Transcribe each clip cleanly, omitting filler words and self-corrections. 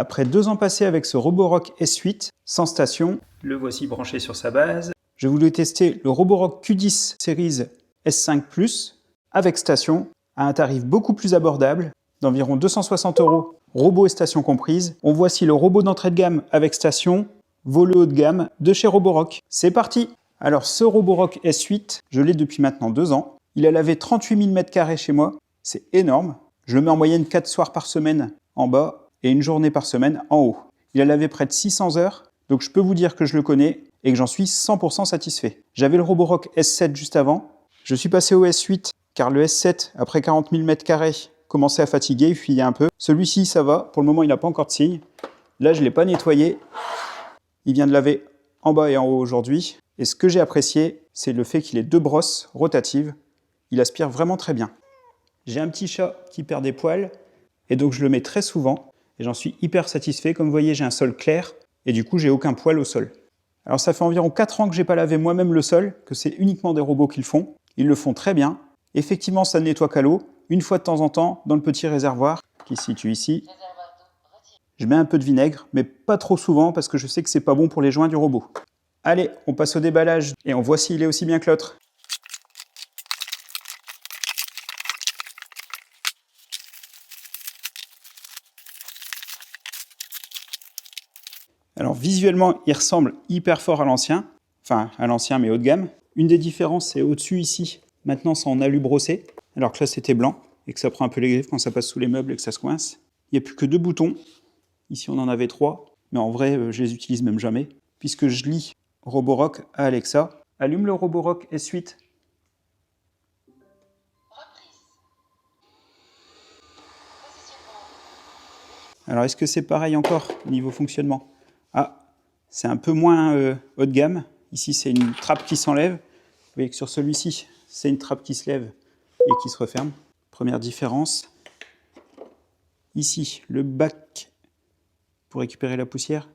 Après 2 ans passés avec ce Roborock S8 sans station, le voici branché sur sa base. Je voulais tester le Roborock Q10 Series S5 Plus avec station à un tarif beaucoup plus abordable, d'environ 260 €, robot et station comprises. On voit si le robot d'entrée de gamme avec station vaut le haut de gamme de chez Roborock. C'est parti! Alors ce Roborock S8, je l'ai depuis maintenant 2 ans. Il a lavé 38 000 m² chez moi, c'est énorme. Je le mets en moyenne 4 soirs par semaine en bas et une journée par semaine en haut. Il a lavé près de 600 heures, donc je peux vous dire que je le connais et que j'en suis 100% satisfait. J'avais le Roborock S7 juste avant. Je suis passé au S8 car le S7, après 40 000 m², commençait à fatiguer, il fuyait un peu. Celui-ci, ça va. Pour le moment, il n'a pas encore de signe. Là, je ne l'ai pas nettoyé. Il vient de laver en bas et en haut aujourd'hui. Et ce que j'ai apprécié, c'est le fait qu'il ait 2 brosses rotatives. Il aspire vraiment très bien. J'ai un petit chat qui perd des poils et donc je le mets très souvent et j'en suis hyper satisfait. Comme vous voyez, j'ai un sol clair et du coup, j'ai aucun poil au sol. Alors ça fait environ 4 ans que je n'ai pas lavé moi-même le sol, que c'est uniquement des robots qui le font. Ils le font très bien. Effectivement, ça ne nettoie qu'à l'eau, une fois de temps en temps, dans le petit réservoir qui se situe ici. Je mets un peu de vinaigre, mais pas trop souvent parce que je sais que c'est pas bon pour les joints du robot. Allez, on passe au déballage et on voit s'il est aussi bien que l'autre. Alors visuellement, il ressemble hyper fort à l'ancien, enfin à l'ancien mais haut de gamme. Une des différences, c'est au-dessus ici. Maintenant, c'est en alu brossé, alors que là, c'était blanc et que ça prend un peu les griffes quand ça passe sous les meubles et que ça se coince. Il n'y a plus que 2 boutons. Ici, on en avait 3, mais en vrai, je les utilise même jamais, puisque je lis Roborock à Alexa. Allume le Roborock S8. Alors, est-ce que c'est pareil encore au niveau fonctionnement? Ah, c'est un peu moins haut de gamme. Ici, c'est une trappe qui s'enlève. Vous voyez que sur celui-ci, c'est une trappe qui se lève et qui se referme. Première différence. Ici, le bac pour récupérer la poussière.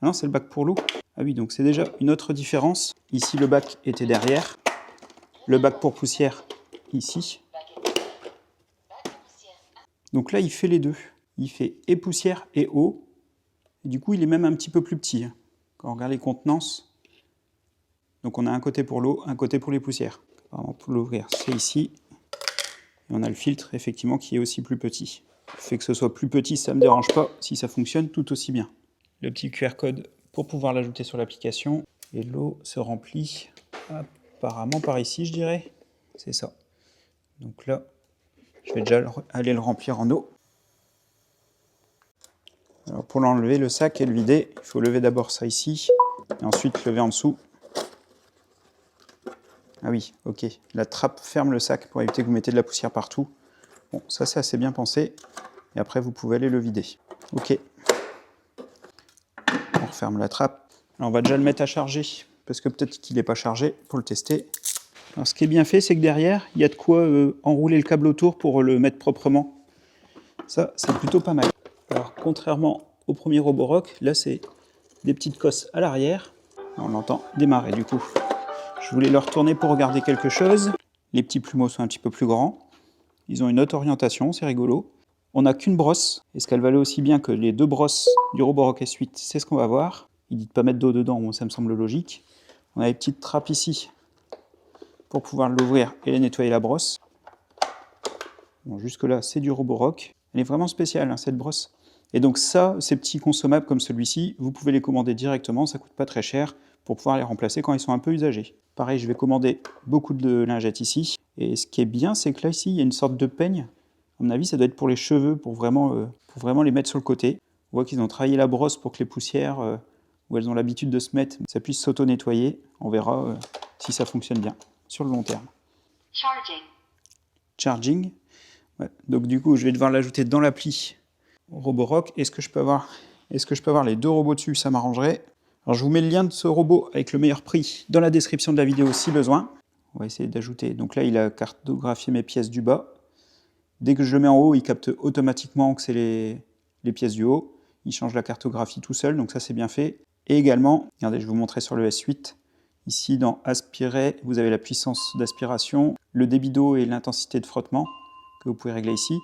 Ah non, c'est le bac pour l'eau. Ah oui, donc c'est déjà une autre différence. Ici, le bac était derrière. Le bac pour poussière, ici. Donc là, il fait les deux. Il fait et poussière et eau. Et du coup, il est même un petit peu plus petit. Quand on regarde les contenances, donc on a un côté pour l'eau, un côté pour les poussières. Apparemment, pour l'ouvrir, c'est ici. Et on a le filtre, effectivement, qui est aussi plus petit. Le fait que ce soit plus petit, ça ne me dérange pas si ça fonctionne tout aussi bien. Le petit QR code pour pouvoir l'ajouter sur l'application. Et l'eau se remplit apparemment par ici, je dirais. C'est ça. Donc là, je vais déjà aller le remplir en eau. Alors pour l'enlever, le sac et le vider, il faut lever d'abord ça ici, et ensuite lever en dessous. Ah oui, ok. La trappe ferme le sac pour éviter que vous mettez de la poussière partout. Bon, ça c'est assez bien pensé. Et après, vous pouvez aller le vider. Ok. On referme la trappe. Alors, on va déjà le mettre à charger, parce que peut-être qu'il n'est pas chargé, pour le tester. Alors, ce qui est bien fait, c'est que derrière, il y a de quoi enrouler le câble autour pour le mettre proprement. Ça, c'est plutôt pas mal. Alors, contrairement au premier Roborock, là, c'est des petites cosses à l'arrière. On l'entend démarrer, du coup. Je voulais le retourner pour regarder quelque chose. Les petits plumeaux sont un petit peu plus grands. Ils ont une autre orientation, c'est rigolo. On n'a qu'une brosse. Est-ce qu'elle valait aussi bien que les 2 brosses du Roborock S8? C'est ce qu'on va voir. Il dit de ne pas mettre d'eau dedans, bon, ça me semble logique. On a les petites trappes ici pour pouvoir l'ouvrir et nettoyer la brosse. Bon, jusque-là, c'est du Roborock. Elle est vraiment spéciale, hein, cette brosse. Et donc ça, ces petits consommables comme celui-ci, vous pouvez les commander directement, ça ne coûte pas très cher, pour pouvoir les remplacer quand ils sont un peu usagés. Pareil, je vais commander beaucoup de lingettes ici. Et ce qui est bien, c'est que là, ici, il y a une sorte de peigne. À mon avis, ça doit être pour les cheveux, pour vraiment les mettre sur le côté. On voit qu'ils ont travaillé la brosse pour que les poussières, où elles ont l'habitude de se mettre, ça puisse s'auto-nettoyer. On verra si ça fonctionne bien sur le long terme. Charging. Ouais. Donc du coup, je vais devoir l'ajouter dans l'appli Roborock. Est-ce que je peux avoir les 2 robots dessus? Ça m'arrangerait. Alors je vous mets le lien de ce robot avec le meilleur prix dans la description de la vidéo si besoin. On va essayer d'ajouter. Donc là, il a cartographié mes pièces du bas. Dès que je le mets en haut, il capte automatiquement que c'est les pièces du haut. Il change la cartographie tout seul, donc ça c'est bien fait. Et également, regardez, je vais vous montrer sur le S8. Ici, dans aspirer, vous avez la puissance d'aspiration, le débit d'eau et l'intensité de frottement que vous pouvez régler ici.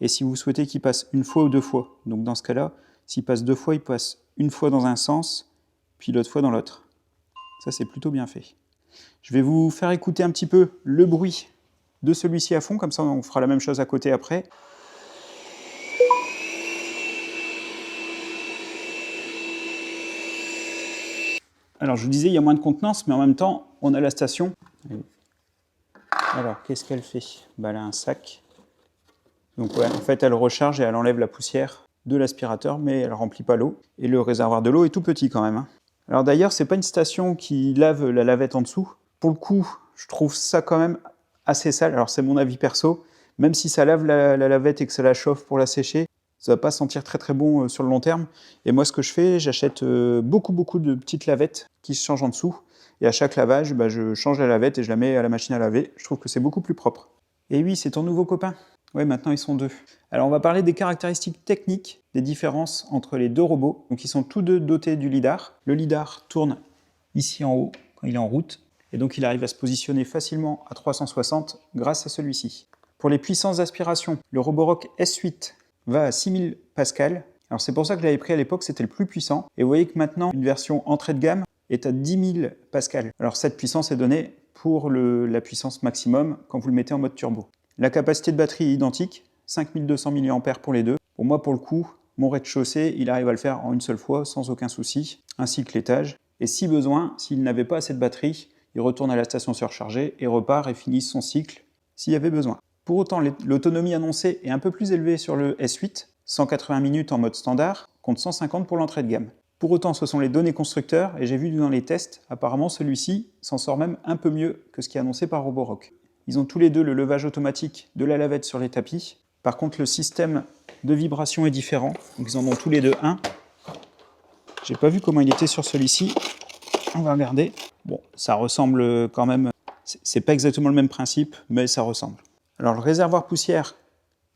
Et si vous souhaitez qu'il passe une fois ou 2 fois, donc dans ce cas-là, S'il passe 2 fois, il passe une fois dans un sens, puis l'autre fois dans l'autre. Ça, c'est plutôt bien fait. Je vais vous faire écouter un petit peu le bruit de celui-ci à fond, comme ça on fera la même chose à côté après. Alors je vous disais, il y a moins de contenance, mais en même temps, on a la station. Alors, qu'est-ce qu'elle fait? Bah, elle a un sac. Donc ouais, en fait, elle recharge et elle enlève la poussière de l'aspirateur, mais elle ne remplit pas l'eau. Et le réservoir de l'eau est tout petit quand même. Alors d'ailleurs, c'est pas une station qui lave la lavette en dessous. Pour le coup, je trouve ça quand même assez sale. Alors c'est mon avis perso. Même si ça lave la lavette et que ça la chauffe pour la sécher, ça va pas sentir très très bon sur le long terme. Et moi, ce que je fais, j'achète beaucoup de petites lavettes qui se changent en dessous. Et à chaque lavage, bah, je change la lavette et je la mets à la machine à laver. Je trouve que c'est beaucoup plus propre. Et oui, c'est ton nouveau copain. Ouais, maintenant ils sont 2. Alors on va parler des caractéristiques techniques, des différences entre les 2 robots. Donc ils sont tous 2 dotés du lidar. Le lidar tourne ici en haut quand il est en route. Et donc il arrive à se positionner facilement à 360 grâce à celui-ci. Pour les puissances d'aspiration, le Roborock S8 va à 6000 Pascal. Alors c'est pour ça que je l'avais pris à l'époque, c'était le plus puissant. Et vous voyez que maintenant, une version entrée de gamme est à 10 000 Pascal. Alors cette puissance est donnée pour la puissance maximum quand vous le mettez en mode turbo. La capacité de batterie est identique, 5200 mAh pour les deux. Pour moi, pour le coup, mon rez-de-chaussée, il arrive à le faire en une seule fois sans aucun souci, ainsi que l'étage. Et si besoin, s'il n'avait pas assez de batterie, il retourne à la station surchargée et repart et finit son cycle s'il y avait besoin. Pour autant, l'autonomie annoncée est un peu plus élevée sur le S8, 180 minutes en mode standard, contre 150 pour l'entrée de gamme. Pour autant, ce sont les données constructeurs, et j'ai vu dans les tests, apparemment celui-ci s'en sort même un peu mieux que ce qui est annoncé par Roborock. Ils ont tous les deux le levage automatique de la lavette sur les tapis. Par contre, le système de vibration est différent, donc ils en ont tous les deux un. J'ai pas vu comment il était sur celui-ci. On va regarder. Bon, ça ressemble quand même. C'est pas exactement le même principe, mais ça ressemble. Alors le réservoir poussière,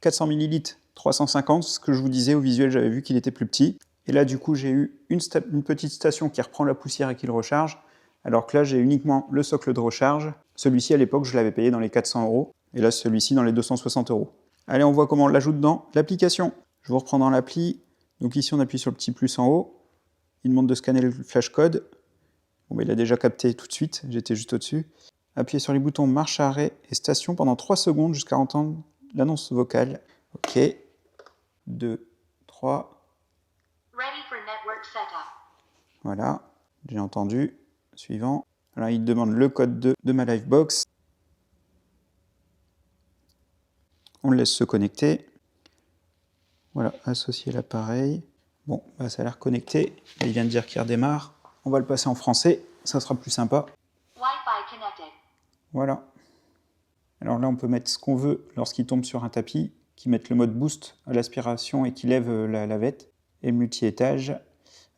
400 ml, 350, ce que je vous disais au visuel, j'avais vu qu'il était plus petit. Et là, du coup, j'ai eu une petite station qui reprend la poussière et qui le recharge, alors que là, j'ai uniquement le socle de recharge. Celui-ci, à l'époque, je l'avais payé dans les 400 €, et là, celui-ci dans les 260 €. Allez, on voit comment on l'ajoute dans l'application. Je vous reprends dans l'appli. Donc ici, on appuie sur le petit plus en haut. Il demande de scanner le flashcode. Bon, il a déjà capté tout de suite, j'étais juste au-dessus. Appuyez sur les boutons marche arrêt et station pendant 3 secondes jusqu'à entendre l'annonce vocale. OK. 2, 3. Ready for network setup. Voilà, j'ai entendu. Suivant. Alors, il demande le code de ma Livebox. On le laisse se connecter. Voilà, associer l'appareil. Bon, bah, ça a l'air connecté. Il vient de dire qu'il redémarre. On va le passer en français, ça sera plus sympa. Wi-Fi connected. Voilà. Alors là, on peut mettre ce qu'on veut lorsqu'il tombe sur un tapis, qui mette le mode boost à l'aspiration et qui lève la lavette. Et multi-étage.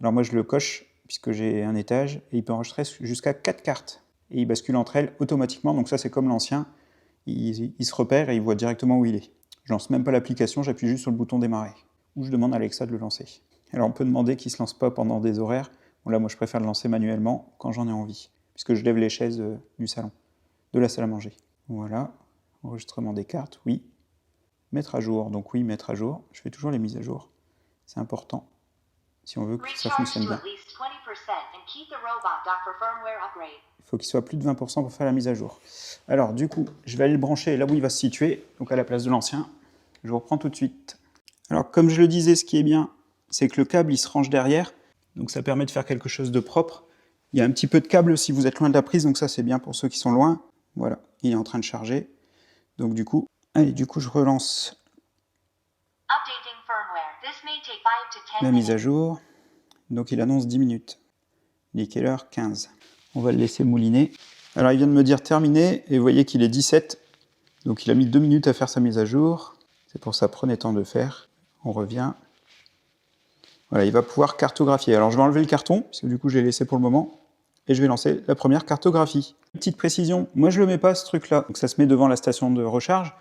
Alors moi, je le coche puisque j'ai un étage et il peut enregistrer jusqu'à 4 cartes. Et il bascule entre elles automatiquement, donc ça c'est comme l'ancien. Il se repère et il voit directement où il est. Je lance même pas l'application, j'appuie juste sur le bouton démarrer. Ou je demande à Alexa de le lancer. Alors on peut demander qu'il ne se lance pas pendant des horaires. Bon là, moi je préfère le lancer manuellement quand j'en ai envie, puisque je lève les chaises du salon, de la salle à manger. Voilà, enregistrement des cartes, oui. Mettre à jour, donc oui, mettre à jour. Je fais toujours les mises à jour, c'est important, si on veut que ça fonctionne bien. Il faut qu'il soit plus de 20% pour faire la mise à jour. Alors du coup, je vais aller le brancher là où il va se situer, donc à la place de l'ancien. Je vous reprends tout de suite. Alors comme je le disais, ce qui est bien, c'est que le câble il se range derrière, donc ça permet de faire quelque chose de propre. Il y a un petit peu de câble si vous êtes loin de la prise, donc ça c'est bien pour ceux qui sont loin. Voilà, il est en train de charger. Donc du coup, allez, je relance la mise à jour. Donc il annonce 10 minutes. Il est quelle heure? 15. On va le laisser mouliner. Alors il vient de me dire terminé, et vous voyez qu'il est 17. Donc il a mis 2 minutes à faire sa mise à jour. C'est pour ça, prenez temps de faire. On revient. Voilà, il va pouvoir cartographier. Alors je vais enlever le carton, parce que du coup je l'ai laissé pour le moment, et je vais lancer la première cartographie. Petite précision, moi je ne le mets pas ce truc-là, donc ça se met devant la station de recharge.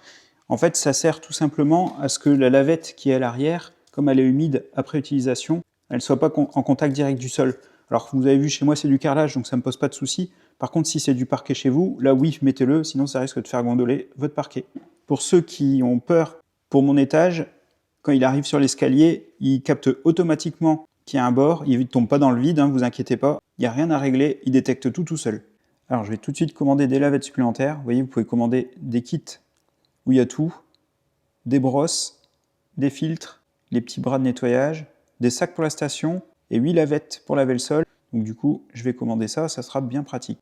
En fait, ça sert tout simplement à ce que la lavette qui est à l'arrière, comme elle est humide après utilisation, elle ne soit pas en contact direct du sol. Alors vous avez vu, chez moi c'est du carrelage, donc ça ne me pose pas de souci. Par contre, si c'est du parquet chez vous, là oui, mettez-le, sinon ça risque de faire gondoler votre parquet. Pour ceux qui ont peur pour mon étage, quand il arrive sur l'escalier, il capte automatiquement qu'il y a un bord, il ne tombe pas dans le vide, vous inquiétez pas, il n'y a rien à régler, il détecte tout seul. Alors je vais tout de suite commander des lavettes supplémentaires. Vous voyez, vous pouvez commander des kits où il y a tout, des brosses, des filtres, les petits bras de nettoyage, des sacs pour la station et 8 lavettes pour laver le sol. Donc du coup, je vais commander ça, ça sera bien pratique.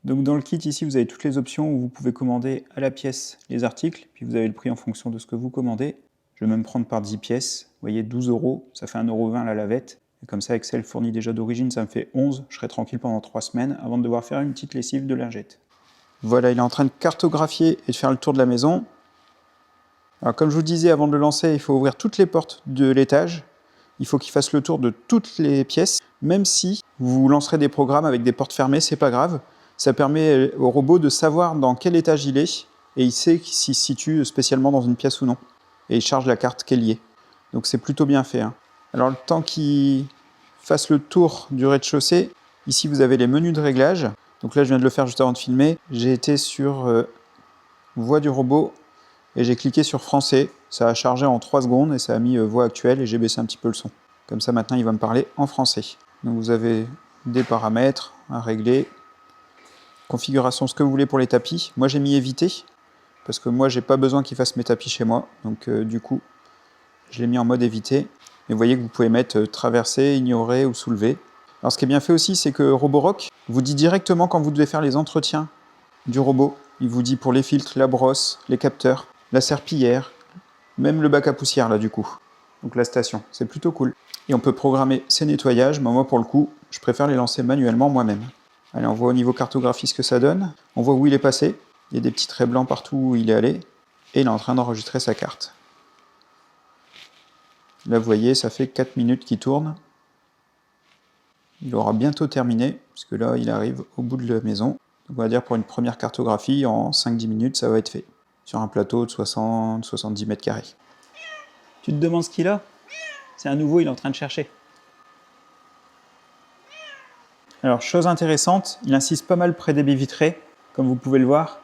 Donc dans le kit ici, vous avez toutes les options où vous pouvez commander à la pièce les articles, puis vous avez le prix en fonction de ce que vous commandez. Je vais même prendre par 10 pièces, vous voyez 12 €, ça fait 1,20 € la lavette. Et comme ça, Excel fournit déjà d'origine, ça me fait 11, je serai tranquille pendant 3 semaines avant de devoir faire une petite lessive de lingettes. Voilà, il est en train de cartographier et de faire le tour de la maison. Alors comme je vous disais, avant de le lancer, il faut ouvrir toutes les portes de l'étage. Il faut qu'il fasse le tour de toutes les pièces, même si vous lancerez des programmes avec des portes fermées, c'est pas grave. Ça permet au robot de savoir dans quel étage il est, et il sait s'il se situe spécialement dans une pièce ou non. Et il charge la carte qui est liée. Donc c'est plutôt bien fait. Alors le temps qu'il fasse le tour du rez-de-chaussée, ici vous avez les menus de réglage. Donc là je viens de le faire juste avant de filmer. J'ai été sur voix du robot et j'ai cliqué sur français. Ça a chargé en 3 secondes et ça a mis voix actuelle et j'ai baissé un petit peu le son. Comme ça maintenant il va me parler en français. Donc vous avez des paramètres à régler. Configuration, ce que vous voulez pour les tapis. Moi j'ai mis éviter, parce que moi j'ai pas besoin qu'il fasse mes tapis chez moi. Donc du coup, je l'ai mis en mode éviter. Et vous voyez que vous pouvez mettre traverser, ignorer ou soulever. Alors ce qui est bien fait aussi, c'est que Roborock vous dit directement quand vous devez faire les entretiens du robot. Il vous dit pour les filtres, la brosse, les capteurs, la serpillière, même le bac à poussière là du coup. Donc la station, c'est plutôt cool. Et on peut programmer ces nettoyages, mais moi pour le coup, je préfère les lancer manuellement moi-même. Allez, on voit au niveau cartographie ce que ça donne. On voit où il est passé. Il y a des petits traits blancs partout où il est allé. Et il est en train d'enregistrer sa carte. Là, vous voyez, ça fait 4 minutes qu'il tourne. Il aura bientôt terminé, puisque là, il arrive au bout de la maison. Donc, on va dire pour une première cartographie, en 5-10 minutes, ça va être fait. Sur un plateau de 60-70 mètres carrés. Tu te demandes ce qu'il a? C'est un nouveau, il est en train de chercher. Alors, chose intéressante, il insiste pas mal près des baies vitrées, comme vous pouvez le voir,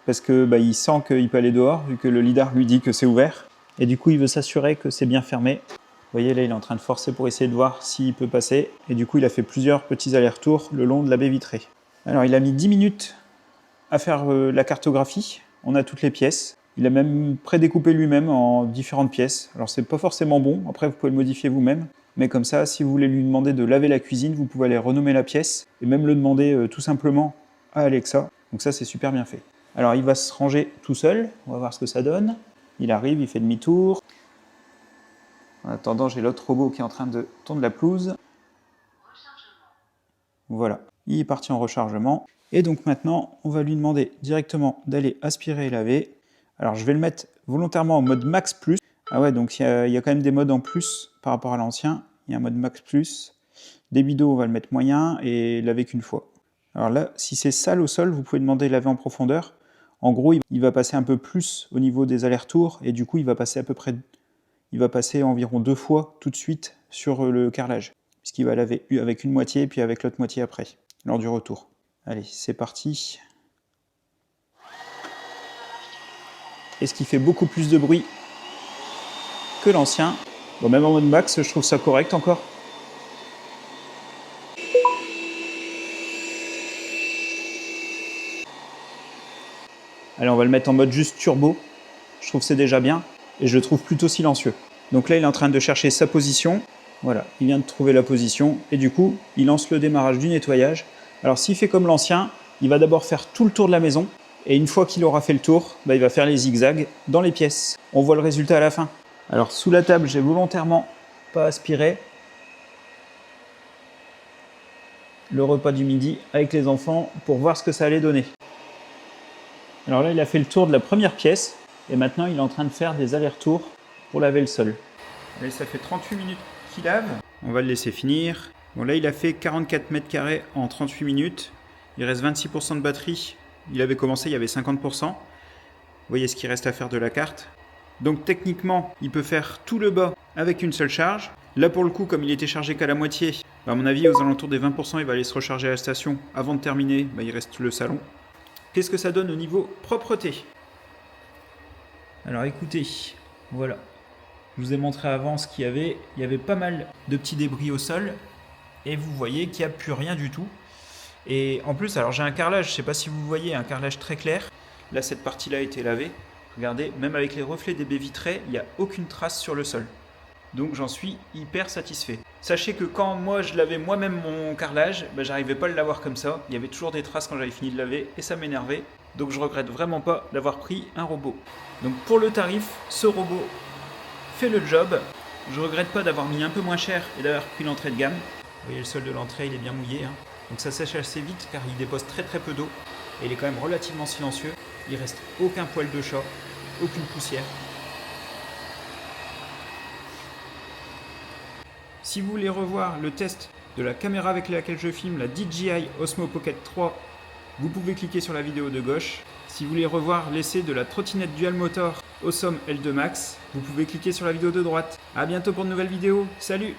parce que il sent qu'il peut aller dehors, vu que le lidar lui dit que c'est ouvert. Et du coup, il veut s'assurer que c'est bien fermé. Vous voyez, là, il est en train de forcer pour essayer de voir s'il peut passer. Et du coup, il a fait plusieurs petits allers-retours le long de la baie vitrée. Alors, il a mis 10 minutes à faire la cartographie. On a toutes les pièces. Il a même prédécoupé lui-même en différentes pièces. Alors, c'est pas forcément bon. Après, vous pouvez le modifier vous-même. Mais comme ça, si vous voulez lui demander de laver la cuisine, vous pouvez aller renommer la pièce et même le demander tout simplement à Alexa. Donc ça, c'est super bien fait. Alors, il va se ranger tout seul. On va voir ce que ça donne. Il arrive, il fait demi-tour. En attendant, j'ai l'autre robot qui est en train de tondre la pelouse. Voilà, il est parti en rechargement. Et donc maintenant, on va lui demander directement d'aller aspirer et laver. Alors, je vais le mettre volontairement en mode max plus. Ah ouais, donc il y a quand même des modes en plus par rapport à l'ancien. Il y a un mode max plus. Débit d'eau, on va le mettre moyen et laver qu'une fois. Alors là, si c'est sale au sol, vous pouvez demander laver en profondeur. En gros, il va passer un peu plus au niveau des allers-retours et du coup, il va passer environ 2 fois tout de suite sur le carrelage. Puisqu'il va laver avec une moitié puis avec l'autre moitié après, lors du retour. Allez, c'est parti. Et ce qui fait beaucoup plus de bruit que l'ancien. Bon, même en mode max, je trouve ça correct encore. Allez, on va le mettre en mode juste turbo. Je trouve que c'est déjà bien. Et je le trouve plutôt silencieux. Donc là, il est en train de chercher sa position. Voilà, il vient de trouver la position. Et du coup, il lance le démarrage du nettoyage. Alors s'il fait comme l'ancien, il va d'abord faire tout le tour de la maison. Et une fois qu'il aura fait le tour, il va faire les zigzags dans les pièces. On voit le résultat à la fin. Alors sous la table, j'ai volontairement pas aspiré le repas du midi avec les enfants pour voir ce que ça allait donner. Alors là, il a fait le tour de la première pièce et maintenant il est en train de faire des allers-retours pour laver le sol. Allez, ça fait 38 minutes qu'il lave. On va le laisser finir. Bon, là, il a fait 44 mètres carrés en 38 minutes. Il reste 26% de batterie. Il avait commencé, il y avait 50%. Vous voyez ce qu'il reste à faire de la carte. Donc techniquement, il peut faire tout le bas avec une seule charge. Là, pour le coup, comme il était chargé qu'à la moitié, à mon avis, aux alentours des 20%, il va aller se recharger à la station. Avant de terminer, il reste le salon. Qu'est-ce que ça donne au niveau propreté? Alors écoutez, voilà. Je vous ai montré avant ce qu'il y avait. Il y avait pas mal de petits débris au sol. Et vous voyez qu'il n'y a plus rien du tout. Et en plus, alors j'ai un carrelage, je ne sais pas si vous voyez, un carrelage très clair. Là, cette partie-là a été lavée. Regardez, même avec les reflets des baies vitrées, il n'y a aucune trace sur le sol. Donc j'en suis hyper satisfait. Sachez que quand moi je lavais moi-même mon carrelage, j'arrivais pas à le laver comme ça. Il y avait toujours des traces quand j'avais fini de laver et ça m'énervait. Donc je regrette vraiment pas d'avoir pris un robot. Donc pour le tarif, ce robot fait le job. Je regrette pas d'avoir mis un peu moins cher et d'avoir pris l'entrée de gamme. Vous voyez, le sol de l'entrée, il est bien mouillé. Donc ça sèche assez vite car il dépose très peu d'eau. Et il est quand même relativement silencieux. Il reste aucun poil de chat, aucune poussière. Si vous voulez revoir le test de la caméra avec laquelle je filme, la DJI Osmo Pocket 3, vous pouvez cliquer sur la vidéo de gauche. Si vous voulez revoir l'essai de la trottinette dual motor Awesome L2 Max, vous pouvez cliquer sur la vidéo de droite. A bientôt pour de nouvelles vidéos. Salut!